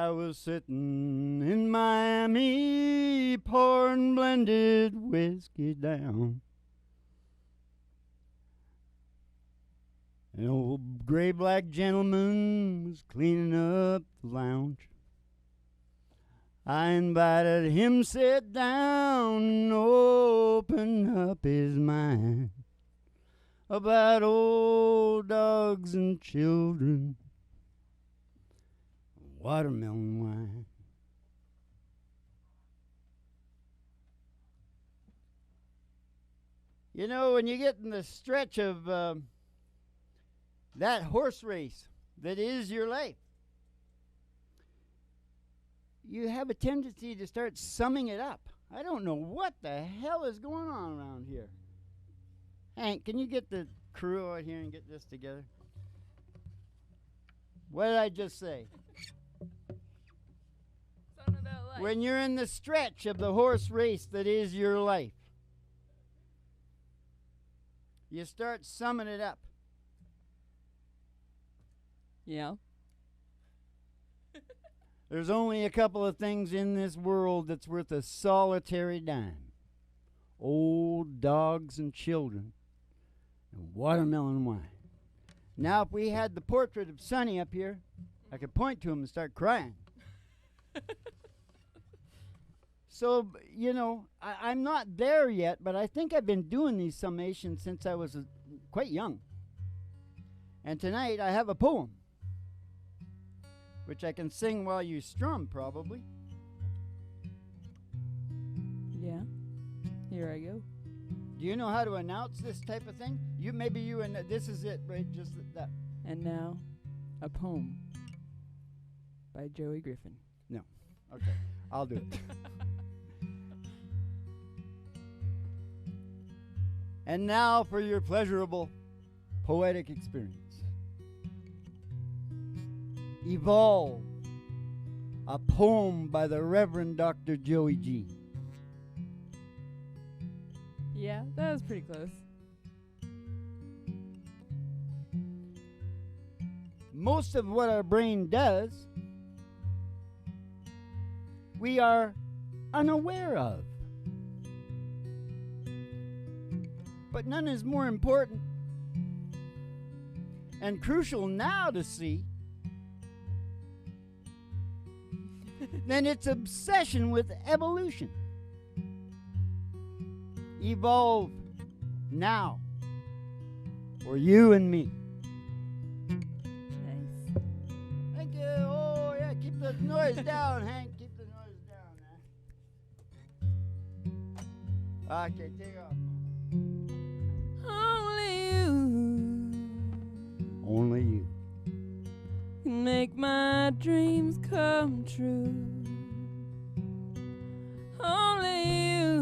I was sitting in Miami, pouring blended whiskey down. An old gray black gentleman was cleaning up the lounge. I invited him sit down and open up his mind about old dogs and children, watermelon wine. You know, when you get in the stretch of that horse race that is your life, you have a tendency to start summing it up. I don't know what the hell is going on around here. Hank, can you get the crew out here and get this together? What did I just say? Something about life. When you're in the stretch of the horse race that is your life, you start summing it up. Yeah. There's only a couple of things in this world that's worth a solitary dime. Old dogs and children and watermelon wine. Now, if we had the portrait of Sonny up here, I could point to him and start crying. So, you know, I'm not there yet, but I think I've been doing these summations since I was quite young. And tonight I have a poem, which I can sing while you strum, probably. Yeah. Here I go. Do you know how to announce this type of thing? This is it, right? Just that. And now, a poem by Joey Griffin. No. Okay. I'll do it. And now for your pleasurable poetic experience. Evolve, a poem by the Reverend Dr. Joey G. Yeah, that was pretty close. Most of what our brain does, we are unaware of. But none is more important and crucial now to see than its obsession with evolution. Evolve now for you and me. Nice. Thank you. Oh, yeah, keep the noise down, Hank. Keep the noise down, man. Okay, take off. Only you Only you. can make my dreams come true. Only you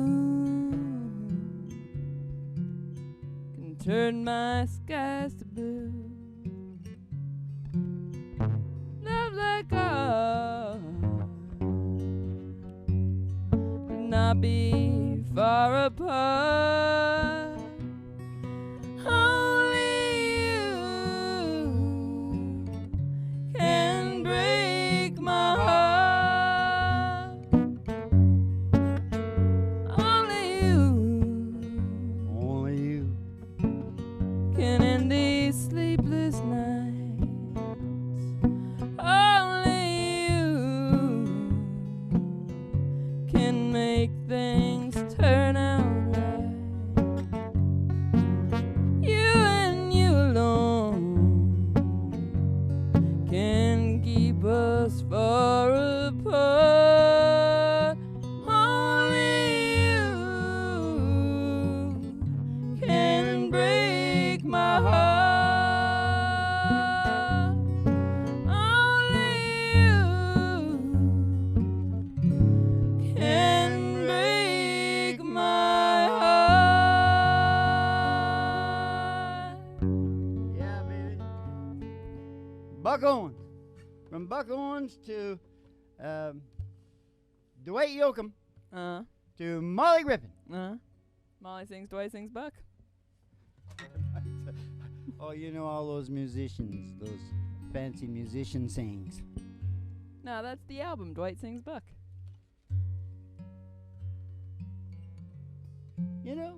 can turn my skies to blue. Love like ours could not be far apart. Only you can break my heart. Only you can end these sleepless nights. Only you can make things turn out right. You and you alone can keep us far apart. Only you can break my heart. Only you can break my heart. Yeah, baby. Buck Owens. From Buck Owens to Dwight Yoakam to Molly Griffin. Molly sings, Dwight sings, Buck. Oh, you know all those musicians, those fancy musician sayings. No, that's the album. Dwight Sings Buck. You know,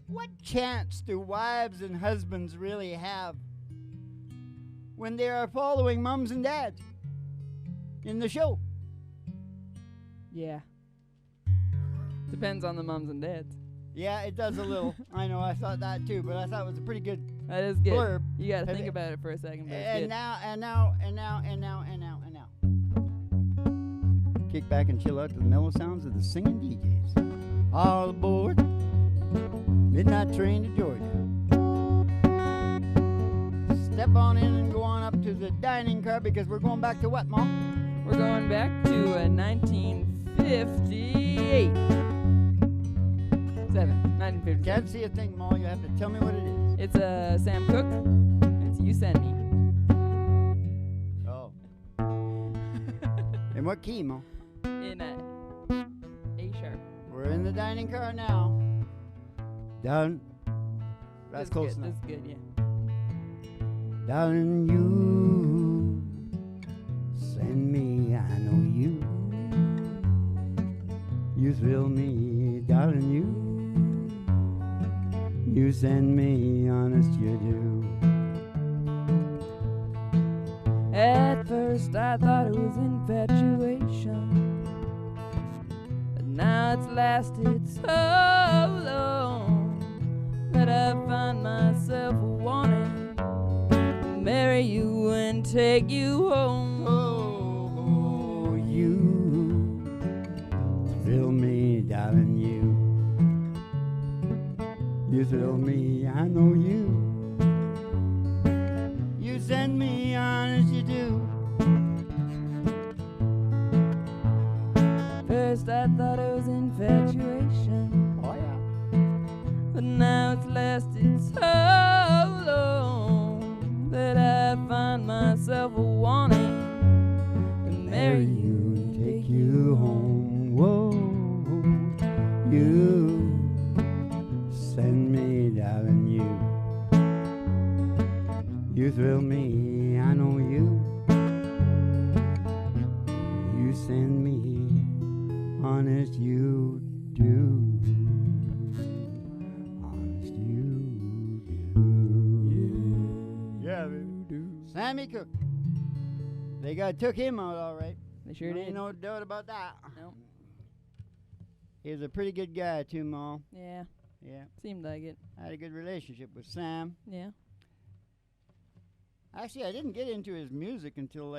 what chance do wives and husbands really have when they are following mums and dads in the show? Yeah. Depends on the mums and dads. Yeah, it does a little. I know, I thought that too, but I thought it was a pretty good That is good. blurb. You gotta And think it- about it for a second, but it's And good. now. Kick back and chill out to the mellow sounds of the singing DJs. All aboard. Midnight train to Georgia. Step on in and go on up to the dining car because we're going back to what, Mom? We're going back to 1958. 1957. Can't see a thing, Ma. You have to tell me what it is. It's Sam Cooke. It's You Send Me. Oh. In what key, Ma? In A sharp. We're in the dining car now. Down. That's This is close good. enough. This is good, yeah. Darling, you send me, I know you. You thrill me, darling, you send me, honest you do. At first I thought it was infatuation, but now it's lasted so long that I find myself wanting to marry you and take you home. Oh, you thrill me, darling, you thrill me, I know you. You send me, honest you do. First I thought it was infatuation, Oh yeah. but now it's lasted so long that I find myself wanting to marry you and take you home. Whoa, you send me, darling, you thrill me, I know you. You send me, honest you do. Honest you do. Yeah, baby. Sammy Cooke. They took him out all right. They sure did. Ain't no doubt about that. Nope. He was a pretty good guy too, Ma. Yeah, Yeah, seemed like it. I had a good relationship with Sam. Yeah. Actually, I didn't get into his music until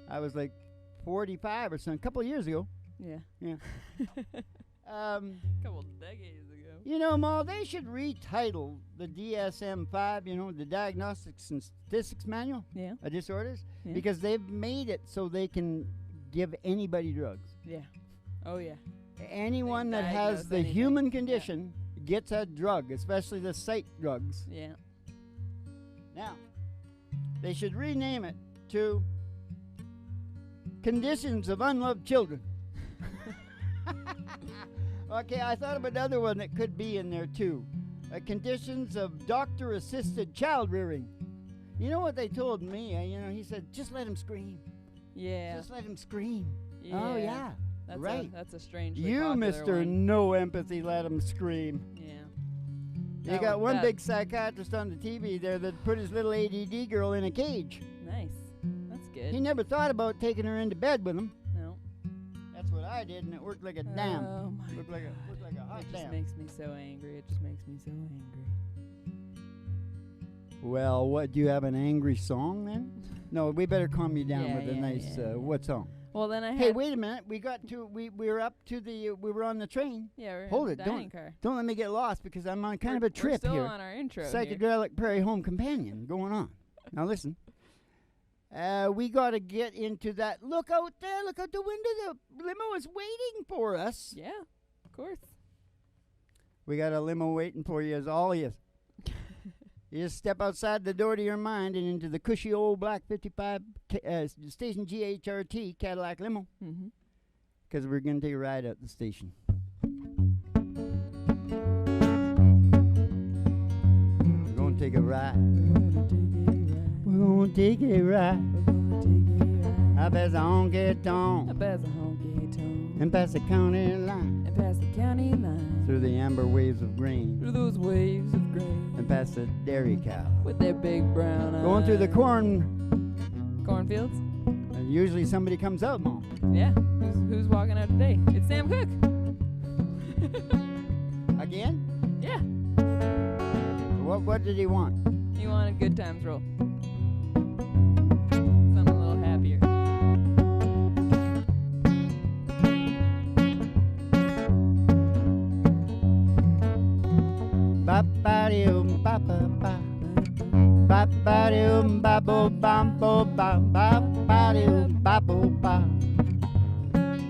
I was like 45 or something, a couple of years ago. Yeah. Yeah. Couple decades ago. You know, Ma, they should retitle the DSM-5, you know, the Diagnostics and Statistics Manual Yeah. of Disorders, Yeah. because they've made it so they can give anybody drugs. Yeah. Oh yeah. Anyone that diagnose has the anything. human condition gets a drug, especially the psych drugs. Yeah. Now, they should rename it to Conditions of Unloved Children. Okay, I thought of another one that could be in there too. Conditions of Doctor-Assisted Child Rearing. You know what they told me? He said, just let him scream. Yeah. Just let him scream. Yeah. Oh, yeah. That's right. That's a strange. You, Mr. One. No Empathy, let him scream. Yeah. You That got one that- big psychiatrist on the TV there that put his little ADD girl in a cage. Nice. That's good. He never thought about taking her into bed with him. No. That's what I did, and it worked like a dam. Oh my Looked like a hot It just dam. makes me so angry. It just makes me so angry. Well, what, do you have an angry song then? No, we better calm you down Yeah, with a yeah, nice, yeah, yeah. what song? Well, then I had. Hey, wait a minute. We were up to we were on the train. Yeah, we're Hold in it, the don't- dining car. Don't let me get lost because I'm on kind of a We're trip still here. on our intro. here. Psychedelic Prairie Home Companion going on. Now listen. We got to get into that. Look out there. Look out the window. The limo is waiting for us. Yeah, of course. We got a limo waiting for you, as all is. You just step outside the door to your mind and into the cushy old black 55 station GHRT Cadillac limo, Mm-hmm. because we're going to take a ride out the station. We're going to take a ride. We're going to take a ride. I pass the honky-tonk. I pass the honky-tonk. And pass the county line. And pass the county line. Through the amber waves of grain. Through those waves of grain. And past the dairy cow. With their big brown eyes. Going through the cornfields. And usually somebody comes out, Mom. Yeah. Who's walking out today? It's Sam Cook. Again? Yeah. What did he want? He wanted Good Times Roll. Something a little happier. Ba-ba-dee-um-ba-ba-ba. Ba-ba-dee-um-ba-bo-bam-bo-bam. Ba-ba-dee-um-ba-bo-ba.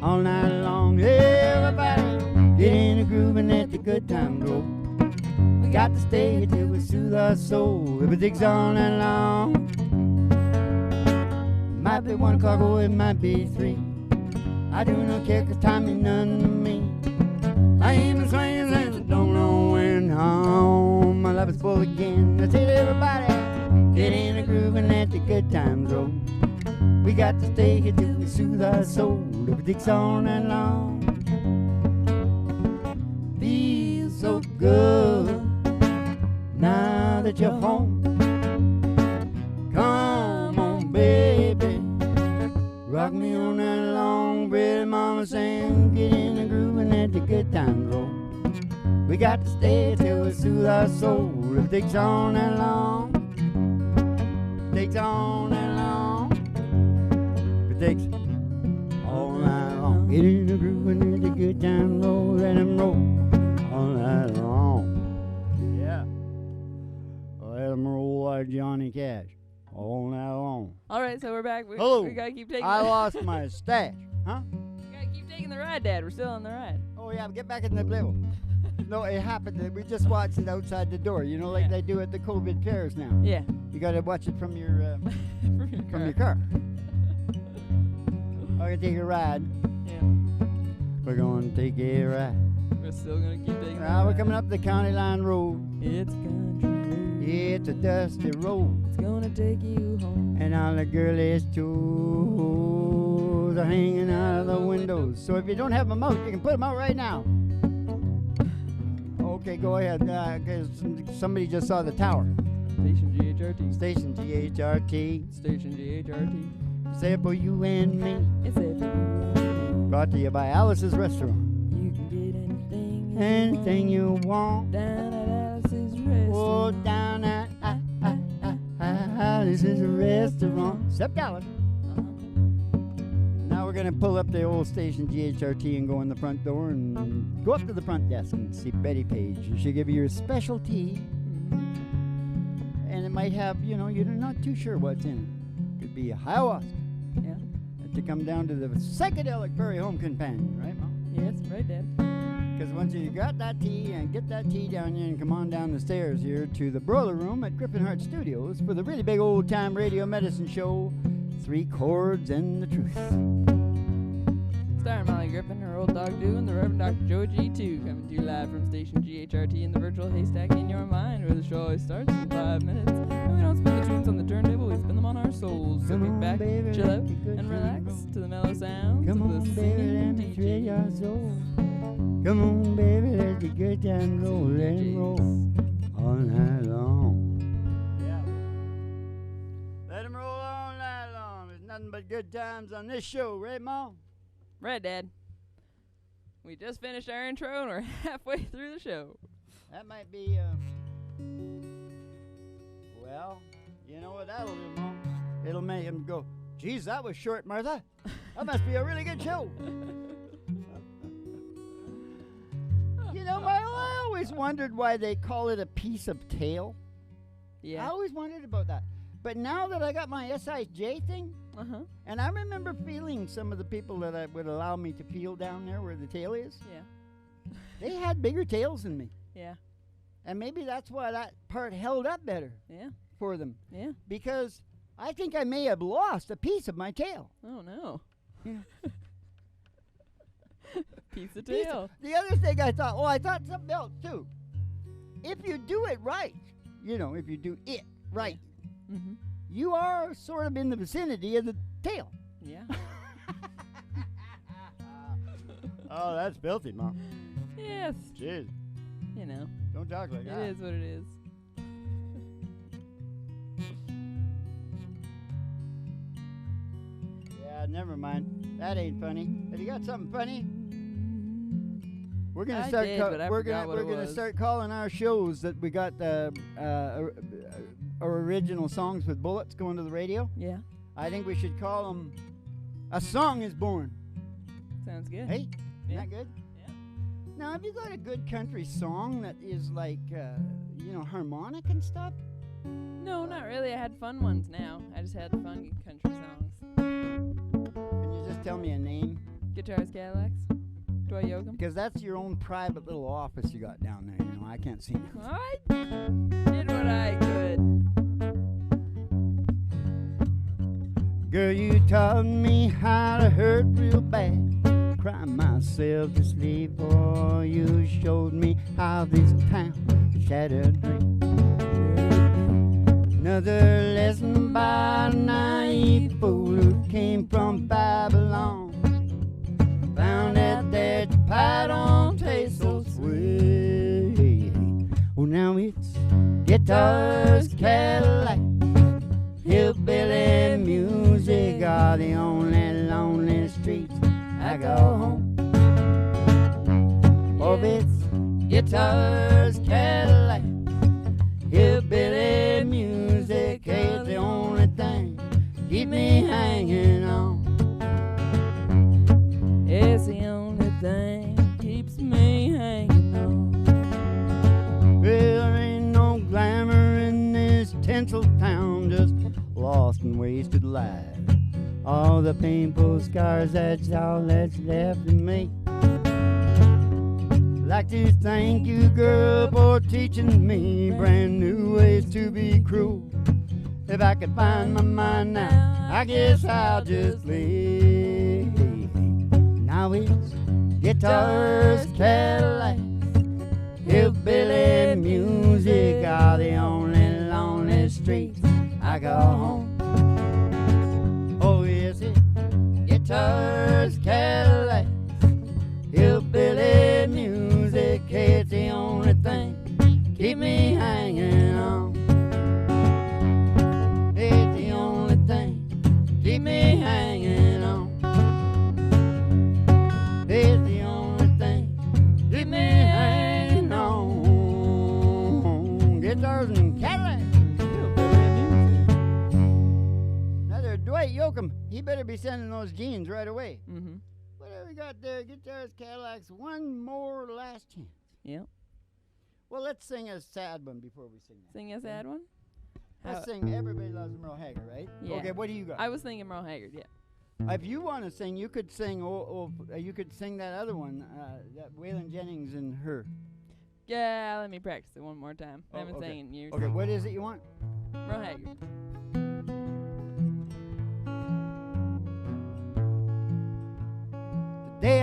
All night long, everybody get in the groove and let the good times roll. We got to stay here till we soothe our soul. Everything's all night long. Might be 1 o'clock or it might be 3. I do not care 'cause time ain't none to me. I ain't been swinging since I don't know when home. My life is full again. I tell everybody, get in the groove and let the good times roll. We got to stay here till we soothe our soul. Everything's all night long. Feels so good now that you're home. Come on, baby, rock me on that long. Pretty mama saying, get in the groove and let the good times roll. We got to stay till we soothe our soul. Everything's all night long. Everything's all night long. Everything's all night long. Get in the groove and let the good times roll. Let them roll all night long. Yeah. Let them roll like Johnny Cash all night long. All right, so we're back. Hello. We gotta keep taking. I lost my stash. Huh? We gotta keep taking the ride, Dad. We're still on the ride. Oh yeah, get back in the blizzle. No, it happened. We just watched it outside the door. You know, like Yeah. they do at the COVID fairs now. Yeah. You got to watch it from your from your car. I'm gonna take a ride. Yeah. We're gonna take a ride. We're still gonna keep taking. Now we're coming up the county line road. It's a country road. It's a dusty road, It's gonna take you home. and all the girlies' toes are hanging out of the windows. So if you don't have them out, you can put them out right now. Okay, go ahead, because somebody just saw the tower. Station GHRT. Station GHRT. Station GHRT. Say it for you and me. It's everywhere. Brought to you by Alice's Restaurant. You can get Anything you want. down at Alice's Restaurant. Oh, down at Alice's Restaurant. Except Alice. Uh-huh. Now we're going to pull up the old station GHRT and go in the front door and go up to the front desk and see Betty Page. She'll give you your specialty. Mm-hmm. And it might have, you know, you're not too sure what's in it. Could be a ayahuasca. Yeah. To come down to the psychedelic Prairie Home Companion, right, Mom? Yes, right, Dad. Because once you got that tea and get that tea down here and come on down the stairs here to the Broiler Room at Griffin Hart Studios for the really big old time radio medicine show, 3 Chords and the Truth. Starring Molly Griffin, her old dog Doo, and the Reverend Dr. Joe G2, coming to you live from station GHRT in the virtual haystack in your mind, where the show always starts in 5 minutes. And we don't spin the tunes on the turntable, we spin them on our souls. So Come kick on, back, baby, chill let out, the good and times relax roll. to the mellow sounds Come of on, the baby, let singing me thrill your DJs. soul. Come on, baby, let the good times roll, let 'em roll all night long. Yeah. Let 'em roll all night long. There's nothing but good times on this show, right, Mom? Right, Dad. We just finished our intro and we're halfway through the show. That might be, well, you know what that'll do, Mom? It'll make him go, geez, that was short, Martha. That must be a really good show. You know, I always wondered why they call it a piece of tail. Yeah. I always wondered about that. But now that I got my SIJ thing, Uh-huh. and I remember feeling some of the people that I would allow me to feel down there where the tail is, Yeah. they had bigger tails than me. Yeah. And maybe that's why that part held up better Yeah. for them. Yeah. Because I think I may have lost a piece of my tail. Oh, no. Yeah. Piece of Piece tail. The other thing I thought, I thought something else too. If you do it right, you know, if you do it right, Mm-hmm. you are sort of in the vicinity of the tail. Yeah. Oh, that's filthy, Mom. Yes. Jeez. You know. Don't talk like that. It is what it is. Yeah, never mind. That ain't funny. Have you got something funny? We're gonna I start. did, but I forgot what we're it gonna was. start calling our shows that we got our original songs with bullets going to the radio. Yeah. I think we should call them "A Song Is Born." Sounds good. Hey, Yeah. isn't that good? Yeah. Now, have you got a good country song that is like, harmonic and stuff? No, not really. I had fun ones now. I just had fun country songs. Can you just tell me a name? Guitars, Cadillacs. Do I yoke 'em? Because that's your own private little office you got down there. I can't see you. I did what I could. Girl, you taught me how to hurt real bad. Cry myself to sleep, boy. You showed me how this town is shattered dream. Another lesson by a naive fool who came from Babylon. Found out that your pie don't taste so sweet. Well, now it's guitars, Cadillac, hillbilly music are the only lonely streets I go home. Oh, it's guitars, Cadillac, hillbilly music ain't the only thing keep me hanging on. It's the only thing that keeps me hanging on. Well, there ain't no glamour in this tinsel town, just lost and wasted lives. All the painful scars, that's all that's left in me. Like to thank you, girl, for teaching me brand new ways to be cruel. If I could find my mind now, I guess I'll just leave. Now it's guitars, Cadillacs, hillbilly music are the only lonely streets I go home. Oh, is it guitars, Cadillacs, hillbilly music? It's the only thing keep me hanging on. It's the only thing keep me hanging on. It's the only thing keep me hanging on. Guitars and Cadillacs. Dwight Yoakam, he better be sending those jeans right away. Mm-hmm. Whatever we got there, guitars, Cadillacs, one more last chance. Yep. Well, let's sing a sad one before we sing that. Sing a sad one? Let's sing Everybody Loves Merle Haggard, right? Yeah. Okay, what do you got? I was thinking Merle Haggard, yeah. If you want to sing, you could sing. You could sing that other one, that Waylon Jennings and her. Yeah, let me practice it one more time. I haven't okay. sang it in years. Okay, what is it you want? Merle Haggard. Today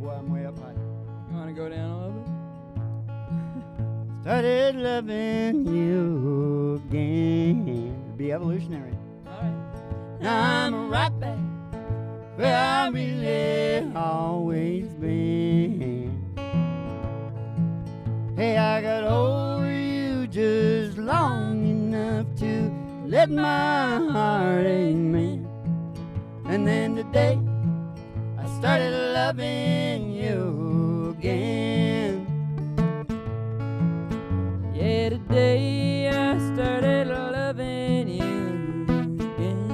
boy, I'm way up high. You want to go down a little bit? Started loving you again. Be evolutionary. All right. Now I'm right back where I really always been. Hey, I got over you just long enough to let my heart amen. And then today I started loving you again. Yeah, today I started loving you again.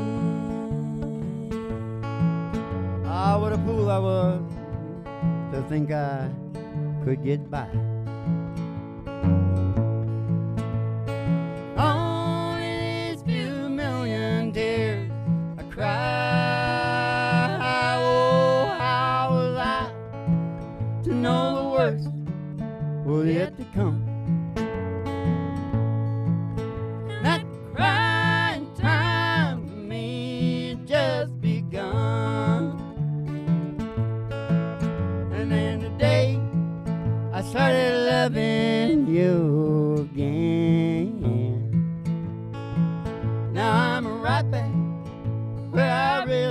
Ah, what a fool I was to think I could get by. Only these few million tears I cry. Oh, how was I to know the worst was yet to come? That crying time for me had just begun. And then today I started loving you again. Now I'm right back where I really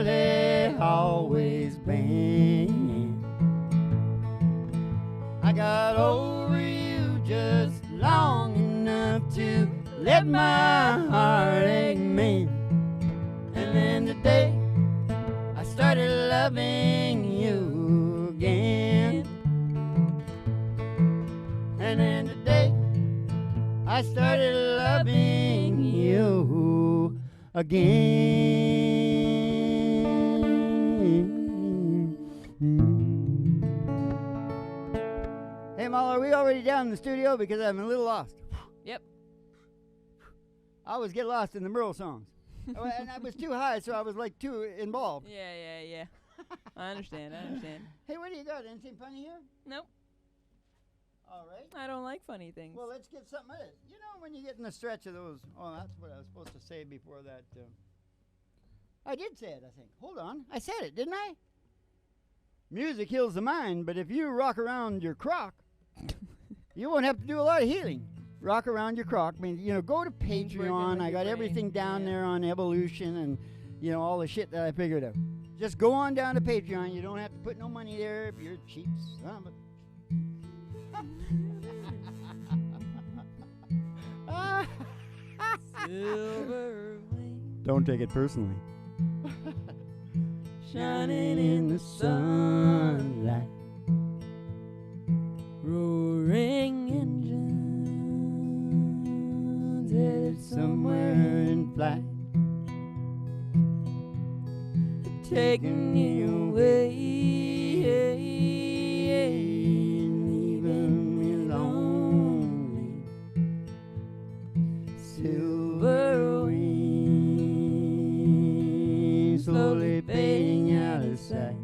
over you just long enough to let my heart mend. And then today I started loving you again. And then today I started loving you again. Hey, Mal, are we already down in the studio? Because I'm a little lost. Yep. I always get lost in the Merle songs. And I was too high, so I was like too involved. Yeah. I understand. Hey, what do you got? Anything funny here? Nope. All right. I don't like funny things. Well, let's get something of it. You know, when you get in the stretch of those. Oh, that's what I was supposed to say before that. I did say it, I think. Hold on. I said it, didn't I? Music heals the mind, but if you rock around your crock, you won't have to do a lot of healing. Rock around your crock. I mean, you know, go to Patreon. I got everything down there on evolution and, you know, all the shit that I figured out. Just go on down to Patreon. You don't have to put no money there if you're cheap son of a... Silver wing Don't take it personally. shining in the sunlight, roaring engines headed somewhere in flight, taking you away, leaving me lonely. Silver wings slowly fading out of sight.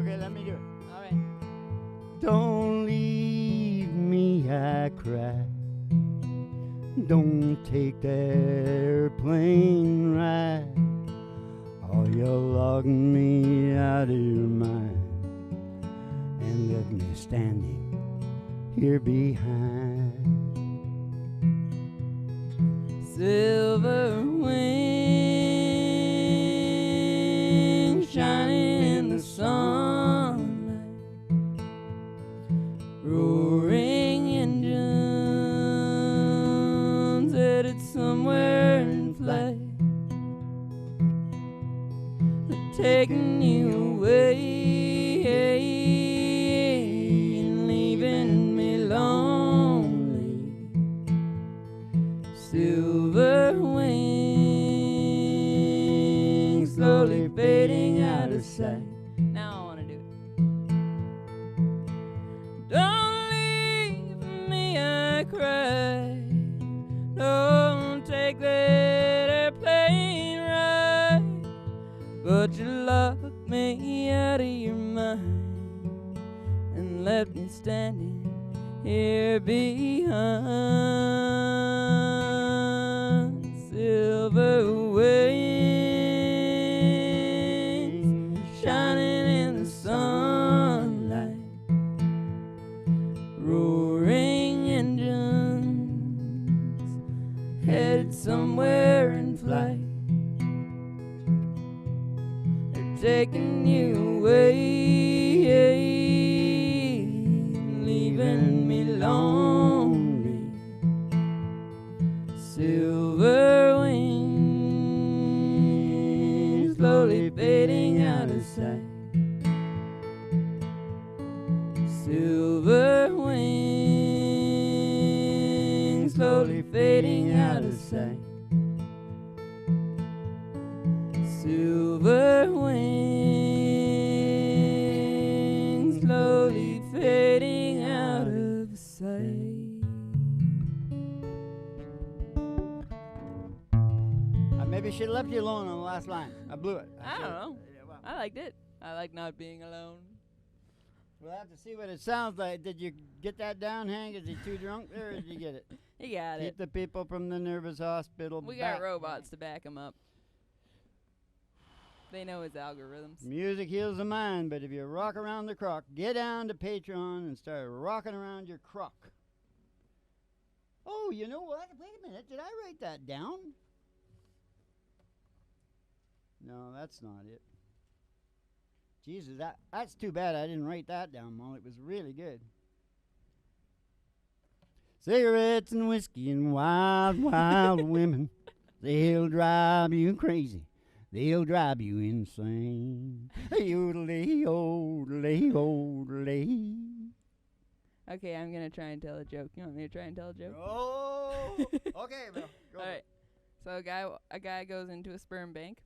Okay, let me do it. All right. Don't leave me, I cry. Don't take that airplane ride. Oh, you're logging me out of your mind and left me standing here behind. Silver wings shining in the sunlight, roaring engines headed somewhere in flight, taking you away and leaving me lonely. Silver wings slowly fading out of sight. Now I want to do it. Don't leave me, I cry. Don't take that airplane ride. But you locked me out of your mind and left me standing here behind. Silver wings shining in the sunlight, roaring engines headed somewhere in flight, they're taking you away, leaving me lonely. Silver wings slowly fading out of sight. Silver wings slowly fading out of sight. Silver wings slowly fading out of sight. I maybe should have left you alone on the last line. I blew it. I don't should've. know. Yeah, well, I liked it. I like not being alone. we'll have to see what it sounds like. Did you get that down, Hank? Is he too drunk there, or did you get it? He got Keep it. the people from the nervous hospital We back. got robots to back him up. They know his algorithms. Music heals the mind, but if you rock around the crock, get down to Patreon and start rocking around your crock. Oh, you know what? Wait a minute. Did I write that down? No, that's not it. Jesus, that's too bad I didn't write that down, Molly. It was really good. Cigarettes and whiskey and wild, wild women. They'll drive you crazy. They'll drive you insane. Yodelay, yodelay, yodelay. Okay, I'm gonna try and tell a joke. You want me to try and tell a joke? Oh, okay, Bill. Go. All right. So a guy goes into a sperm bank,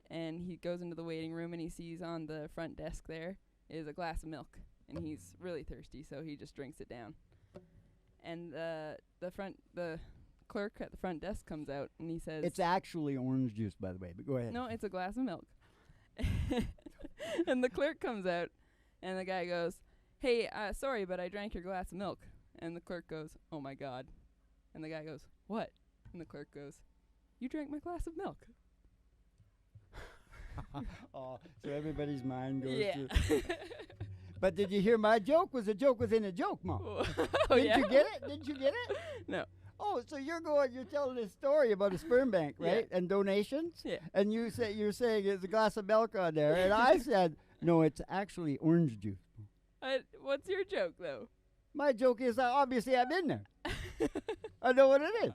and he goes into the waiting room, and he sees on the front desk there is a glass of milk, and he's really thirsty, so he just drinks it down. And the clerk at the front desk comes out, and he says, It's actually orange juice, by the way, but go ahead. "No, it's a glass of milk." And the clerk comes out, and the guy goes, "Hey, sorry, but I drank your glass of milk." And the clerk goes, "Oh my God." And the guy goes, "What?" And the clerk goes, "You drank my glass of milk." Oh, so everybody's mind goes Yeah. to. But did you hear my joke? Was a joke within a joke, Mom? Oh, Didn't yeah? you get it? Didn't you get it? No. Oh, so you're telling this story about a sperm bank, right? Yeah. And donations? Yeah. And you're saying it's a glass of milk on there. And I said, no, it's actually orange juice. What's your joke, though? My joke is obviously I've been there. I know what it is.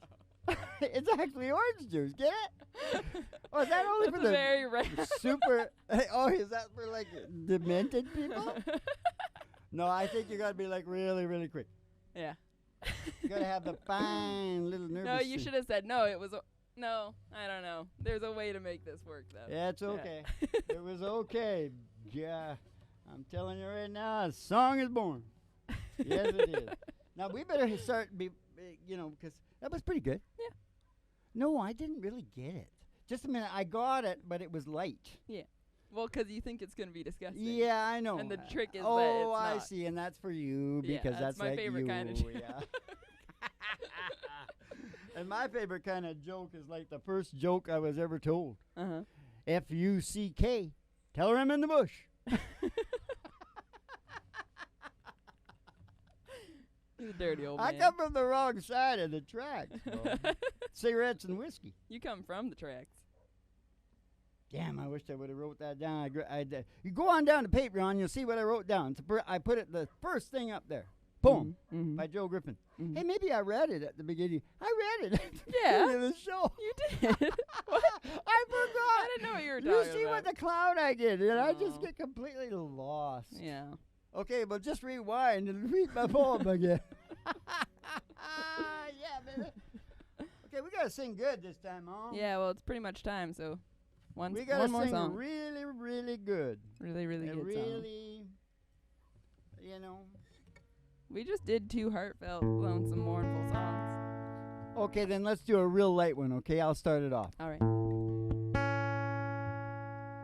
It's actually orange juice. Get it? Oh, is that only That's for the very rare. super? Oh, is that for like demented people? No, I think you gotta be like really, really quick. Yeah. You gotta have the fine little nervous. No, you system. should have said no. It was no. I don't know. There's a way to make this work, though. Yeah, it's okay. It was okay. Yeah, I'm telling you right now, a song is born. Yes, it is. Now we better start because that was pretty good. Yeah. No, I didn't really get it. Just a minute, I got it, but it was light. Yeah. Well, 'cause you think it's gonna be disgusting. Yeah, I know. And the trick is oh, that it's I not. see, and that's for you Yeah, because that's my like favorite you. kind of joke. Yeah. And my favorite kind of joke is like the first joke I was ever told. Uh-huh. F-U-C-K. Tell her I'm in the bush. He's a dirty old I man. come from the wrong side of the tracks. Cigarettes and whiskey. You come from the tracks. Damn, I wish I would have wrote that down. You go on down to Patreon, you'll see what I wrote down. I put it the first thing up there. Poem Mm-hmm. by Joe Griffin. Mhm. Hey, maybe I read it at the beginning. I read it at the Yeah. beginning of the show. You did. What? I forgot. I didn't know what you were You talking see about. what the cloud I get, and I just Aw. get completely lost. Yeah. Okay, but just rewind and read my poem again. Yeah, baby. Okay, we gotta sing good this time, Mom. Yeah, well, it's pretty much time, so We gotta one more sing song. really, really good. Really, really And good song. really, you know. We just did 2 heartfelt, lonesome, mournful songs. Okay, then let's do a real light one, okay? I'll start it off. All right.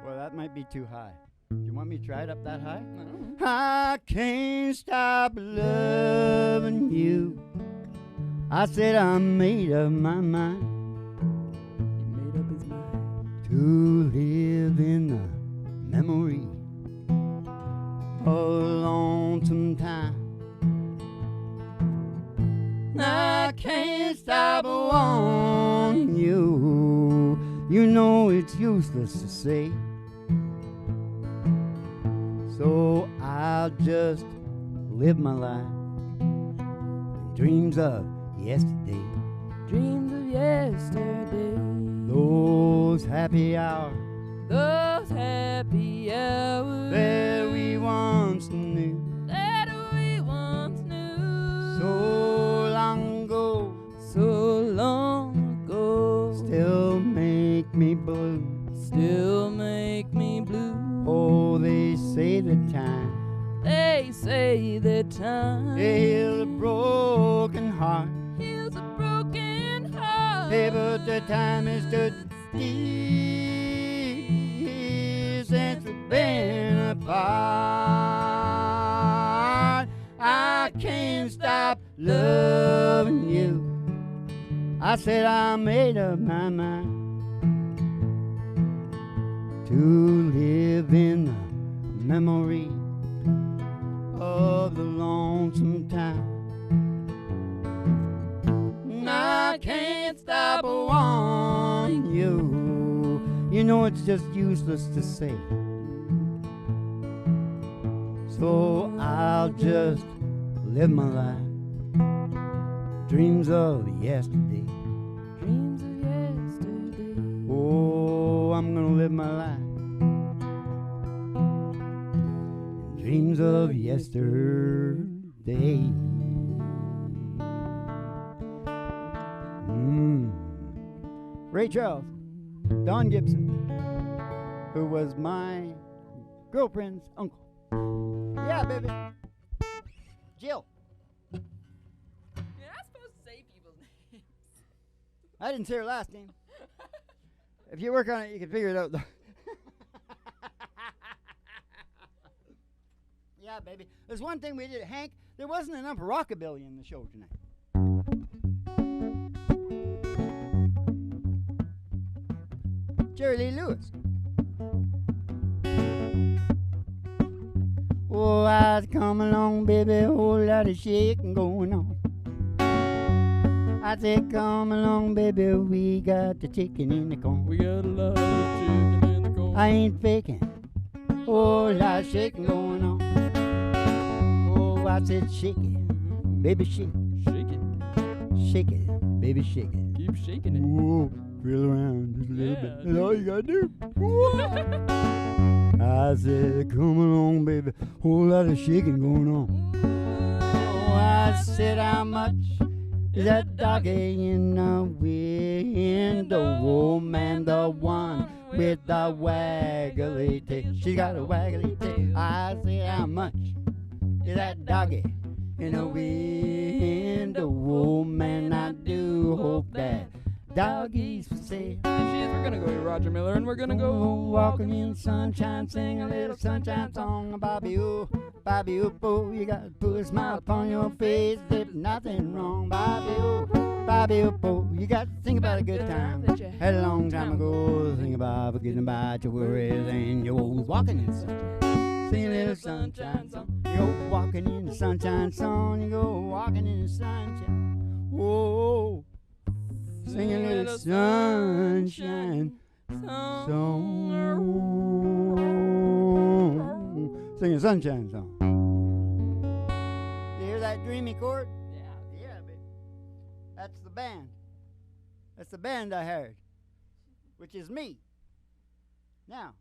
Well, that might be too high. Do you want me to try it up that high? No. I can't stop loving you. I said I made up my mind He made up his mind. to live in the memory of a lonesome time. I can't stop wanting you. You know it's useless to say. So I'll just live my life in dreams of yesterday. Dreams of yesterday. Those happy hours Those happy hours that we once knew. that we once knew. So long ago, So long ago. still make me blue. Still make me blue. Oh, they say the time They say that time heals a broken heart. heals a broken heart. Hey, but the time is stood still since we've been apart. I can't stop loving you. I said I made up my mind to live in the memory of the lonesome time. And I can't stop wanting you. You know it's just useless to say. So I'll just live my life dreams of yesterday. Dreams of yesterday. Oh, I'm gonna live my life. Dreams of yesterday. Ray Charles, Don Gibson, who was my girlfriend's uncle. Yeah, baby. Jill. You're not supposed to say people's names. I didn't say her last name. If you work on it, you can figure it out, though. Yeah, baby. There's one thing we did, Hank. There wasn't enough rockabilly in the show tonight. Jerry Lee Lewis. Oh, I come along, baby, a whole lot of shaking going on. I said, come along, baby, we got the chicken in the corn. We got a lot of chicken in the corn. I ain't faking, whole lot of shaking going on. Oh, I said, shake it, baby, shake it. Shake it. Shake it, baby, shake it. Keep shaking it. Whoa, feel around just a little bit. That's all you gotta do. I said, come along, baby, whole lot of shaking going on. Oh, I said, how much is that doggy in the window? Oh, man, the one with the waggly tail. She got a waggly tail. I said, how much is that doggy in the window? Oh, man, I do hope that doggies for sale. If she is, we're gonna go with Roger Miller, and we're gonna go walking in the sunshine, sing a little sunshine song. Bobby ooh, boo, you gotta put a smile upon your face. There's nothing wrong, Bobby ooh, boo, you got to think about a good time that you had a long time ago. Think about forgetting about your worries and your walking in the sunshine. Sing a little sunshine song. You go walking in the sunshine song. You go walking in the sunshine. Whoa. Sing a little sunshine song. Sing a sunshine song. You hear that dreamy chord? Yeah, baby. That's the band. That's the band I heard, which is me. Now,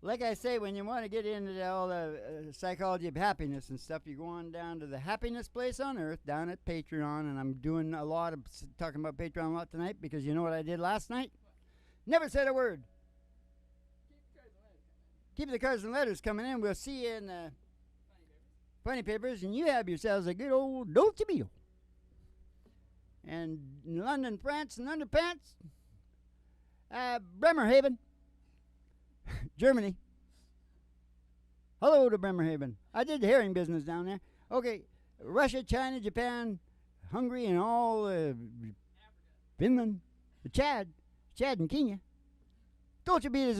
like I say, when you want to get into all the psychology of happiness and stuff, you go on down to the happiness place on earth, down at Patreon, and I'm doing a lot of talking about Patreon a lot tonight because you know what I did last night? Never said a word. Keep the cards and letters coming in. We'll see you in the funny papers, and you have yourselves a good old Dolce Vita. And London, France, and underpants, Bremerhaven, Germany. Hello to Bremerhaven. I did the herring business down there. Okay, Russia, China, Japan, Hungary, and all Finland, Chad and Kenya. Dolce Vita's